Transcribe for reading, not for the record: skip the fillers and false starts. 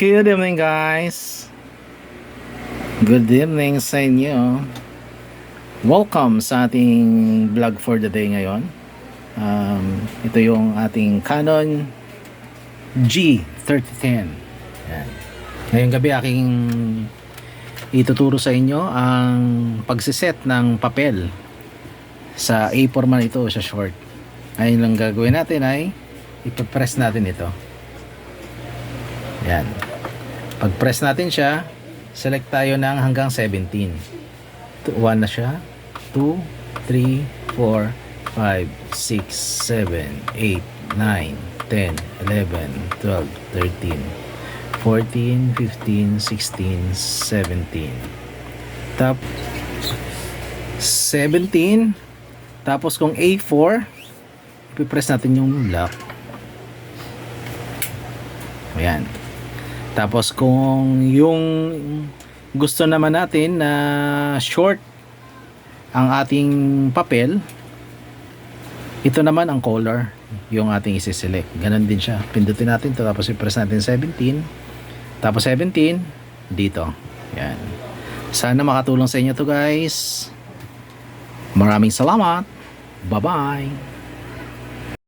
Good evening, guys. Good evening sa inyo. Welcome sa ating vlog for the day ngayon. Ito yung ating Canon G3010. Yan. Ngayong gabi aking ituturo sa inyo ang pagsiset ng papel sa A4 man ito sa short. Ngayon lang gagawin natin ay ipapress natin ito. Yan. Pag press natin siya, select tayo ng hanggang 17. 1 na siya. 2, 3, 4, 5, 6, 7, 8, 9, 10, 11, 12, 13, 14, 15, 16, 17. Tap 17. Tapos kung A4, ipipress natin yung lock. Ayan. Tapos kung yung gusto naman natin na short ang ating papel, ito naman ang color yung ating isi-select. Ganon din siya. Pindutin natin ito, tapos i-press natin 17. Tapos 17 dito. Yan. Sana makatulong sa inyo to, guys. Maraming salamat. Bye-bye.